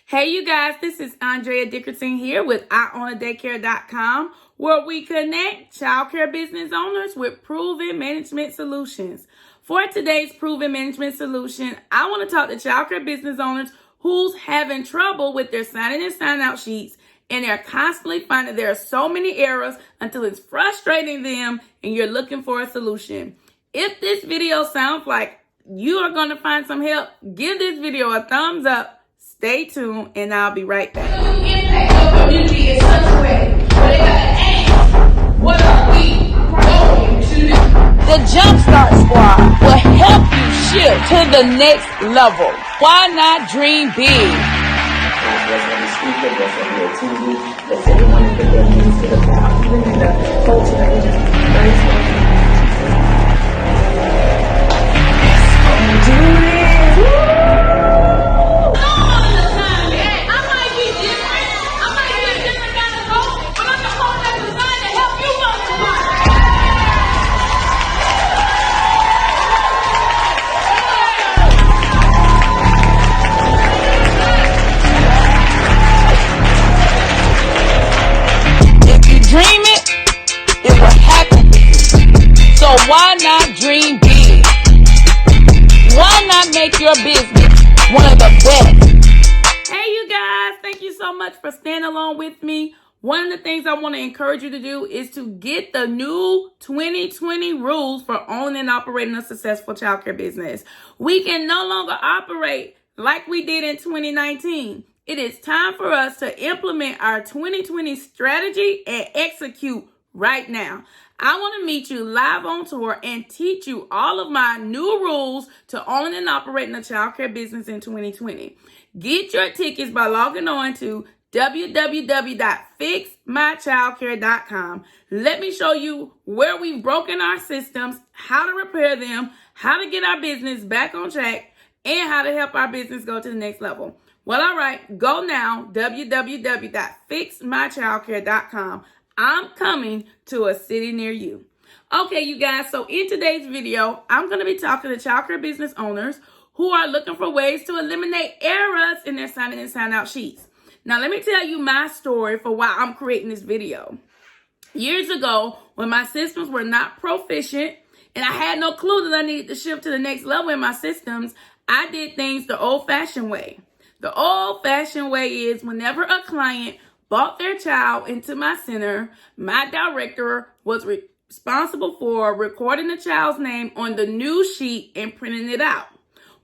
Hey, you guys, this is Andrea Dickerson here with IOwnADaycare.com, where we connect childcare business owners with proven management solutions. For today's proven management solution, I want to talk to childcare business owners who's having trouble with their sign-in and sign-out sheets, and they're constantly finding there are so many errors until it's frustrating them and you're looking for a solution. If this video sounds like you are going to find some help, give this video a thumbs up. Stay tuned, and I'll be right back. The impact of community in such a way where they gotta ask, what are we going to do? The Jumpstart Squad will help you shift to the next level. Why not dream big? That's every speaker, that's every attendee, that's everyone in the building, to the crowd, even in the folks that we just brainstorming. Dream it, it will happen to you. So why not dream big? Why not make your business one of the best? Hey, you guys, thank you so much for staying along with me. One of the things I want to encourage you to do is to get the new 2020 rules for owning and operating a successful childcare business. We can no longer operate like we did in 2019. It is time for us to implement our 2020 strategy and execute right now. I want to meet you live on tour and teach you all of my new rules to owning and operating a childcare business in 2020. Get your tickets by logging on to www.fixmychildcare.com. Let me show you where we've broken our systems, how to repair them, how to get our business back on track, and how to help our business go to the next level. Well, all right, go now, www.fixmychildcare.com. I'm coming to a city near you. Okay, you guys, so in today's video, I'm going to be talking to childcare business owners who are looking for ways to eliminate errors in their sign-in and sign-out sheets. Now, let me tell you my story for why I'm creating this video. Years ago, when my systems were not proficient and I had no clue that I needed to shift to the next level in my systems, I did things the old-fashioned way. The old-fashioned way is whenever a client brought their child into my center, my director was responsible for recording the child's name on the new sheet and printing it out.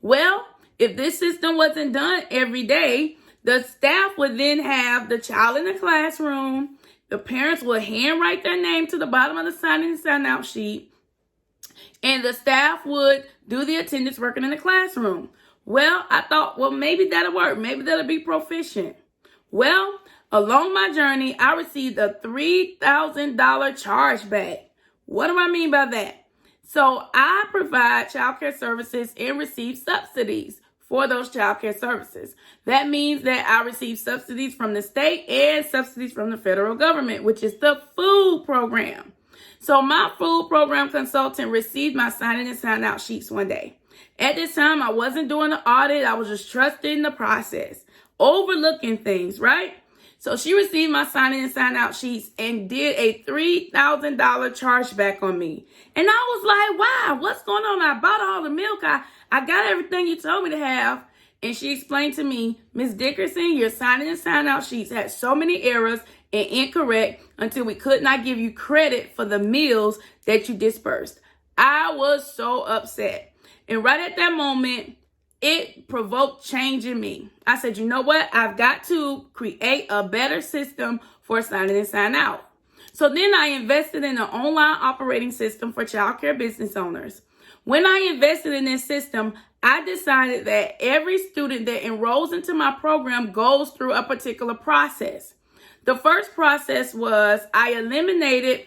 Well, if this system wasn't done every day, the staff would then have the child in the classroom. The parents would handwrite their name to the bottom of the sign-in and sign-out sheet, and the staff would do the attendance working in the classroom. Well, I thought, well, maybe that'll work. Maybe that'll be proficient. Well, along my journey, I received a $3,000 chargeback. What do I mean by that? So I provide childcare services and receive subsidies for those childcare services. That means that I receive subsidies from the state and subsidies from the federal government, which is the food program. So my food program consultant received my sign-in and sign-out sheets one day. At this time, I wasn't doing the audit. I was just trusting the process, overlooking things, right? So she received my sign-in and sign-out sheets and did a $3,000 chargeback on me. And I was like, wow, what's going on? I bought all the milk. I got everything you told me to have. And she explained to me, Ms. Dickerson, your sign-in and sign-out sheets had so many errors and incorrect until we could not give you credit for the meals that you dispersed. I was so upset. And right at that moment, it provoked change in me. I said, you know what? I've got to create a better system for sign-in and sign-out. So then I invested in an online operating system for childcare business owners. When I invested in this system, I decided that every student that enrolls into my program goes through a particular process. The first process was I eliminated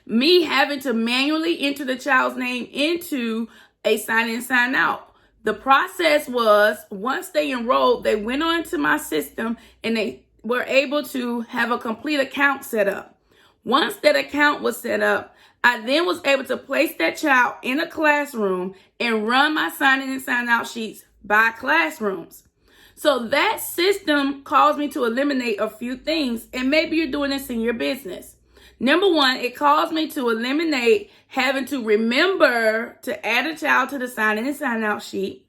me having to manually enter the child's name into a sign-in, sign-out. The process was once they enrolled, they went on to my system and they were able to have a complete account set up. Once that account was set up, I then was able to place that child in a classroom and run my sign-in and sign-out sheets by classrooms. So that system caused me to eliminate a few things, and maybe you're doing this in your business. Number one, it caused me to eliminate having to remember to add a child to the sign-in and sign-out sheet.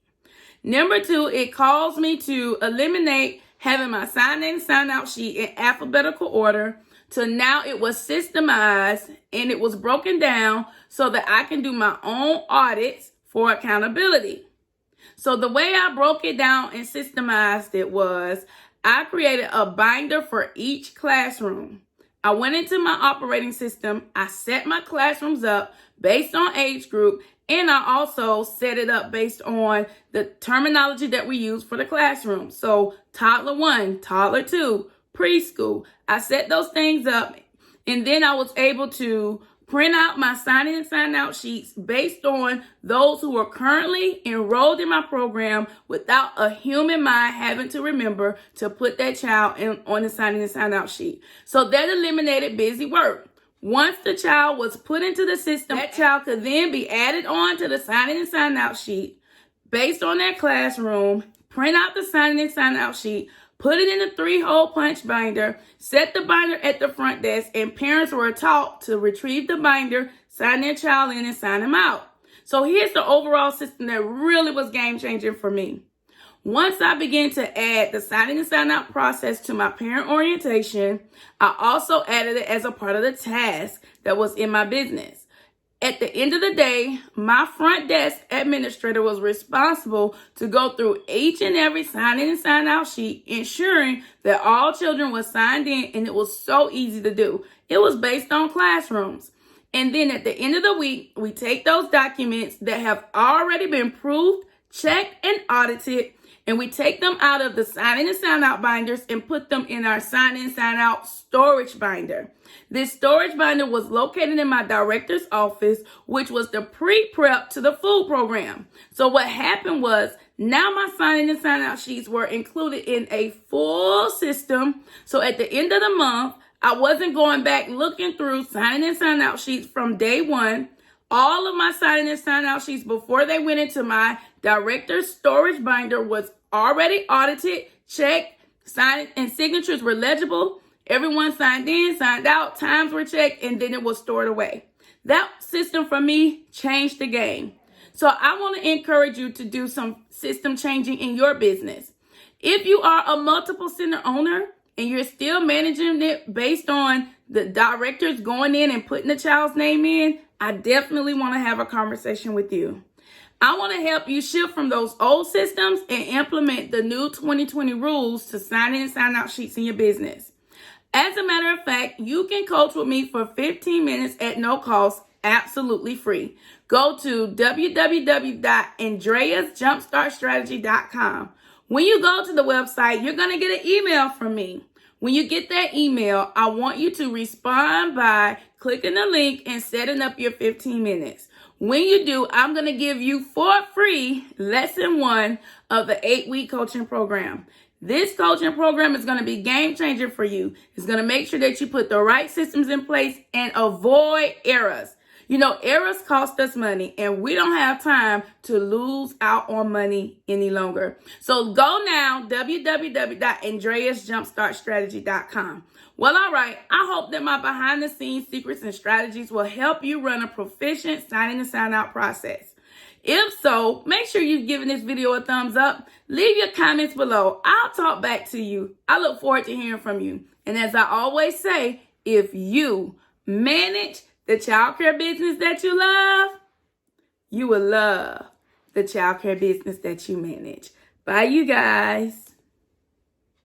Number two, it caused me to eliminate having my sign-in and sign-out sheet in alphabetical order. So now it was systemized and it was broken down so that I can do my own audits for accountability. So the way I broke it down and systemized it was I created a binder for each classroom. I went into my operating system. I set my classrooms up based on age group, and I also set it up based on the terminology that we use for the classroom. So toddler 1, toddler 2, preschool. I set those things up, and then I was able to print out my sign-in and sign-out sheets based on those who are currently enrolled in my program without a human mind having to remember to put that child on the sign-in and sign-out sheet. So that eliminated busy work. Once the child was put into the system, that child could then be added on to the sign-in and sign-out sheet based on their classroom, print out the sign-in and sign-out sheet, put it in a 3-hole punch binder, set the binder at the front desk, and parents were taught to retrieve the binder, sign their child in, and sign them out. So here's the overall system that really was game-changing for me. Once I began to add the sign-in and sign-out process to my parent orientation, I also added it as a part of the task that was in my business. At the end of the day, my front desk administrator was responsible to go through each and every sign-in and sign-out sheet, ensuring that all children were signed in, and it was so easy to do. It was based on classrooms. And then at the end of the week, we take those documents that have already been proved, checked, and audited, and we take them out of the sign-in and sign-out binders and put them in our sign-in, sign-out storage binder. This storage binder was located in my director's office, which was the pre-prep to the food program. So what happened was, now my sign-in and sign-out sheets were included in a full system. So at the end of the month, I wasn't going back looking through sign-in and sign-out sheets from day one. All of my sign-in and sign-out sheets before they went into my director's storage binder was already audited, checked, signed, and signatures were legible. Everyone signed in, signed out, times were checked, and then it was stored away. That system for me changed the game. So I want to encourage you to do some system changing in your business. If you are a multiple center owner and you're still managing it based on the directors going in and putting the child's name in, I definitely want to have a conversation with you. I want to help you shift from those old systems and implement the new 2020 rules to sign in and sign out sheets in your business. As a matter of fact, you can coach with me for 15 minutes at no cost, absolutely free. Go to www.andreasjumpstartstrategy.com. When you go to the website, you're going to get an email from me. When you get that email, I want you to respond by clicking the link and setting up your 15 minutes. When you do, I'm going to give you for free lesson 1 of the 8-week coaching program. This coaching program is going to be game changer for you. It's going to make sure that you put the right systems in place and avoid errors. You know, errors cost us money, and we don't have time to lose out on money any longer. So go now, www.andreasjumpstartstrategy.com. Well, all right. I hope that my behind-the-scenes secrets and strategies will help you run a proficient sign-in and sign-out process. If so, make sure you've given this video a thumbs up. Leave your comments below. I'll talk back to you. I look forward to hearing from you. And as I always say, if you manage the childcare business that you love, you will love the childcare business that you manage. Bye, you guys.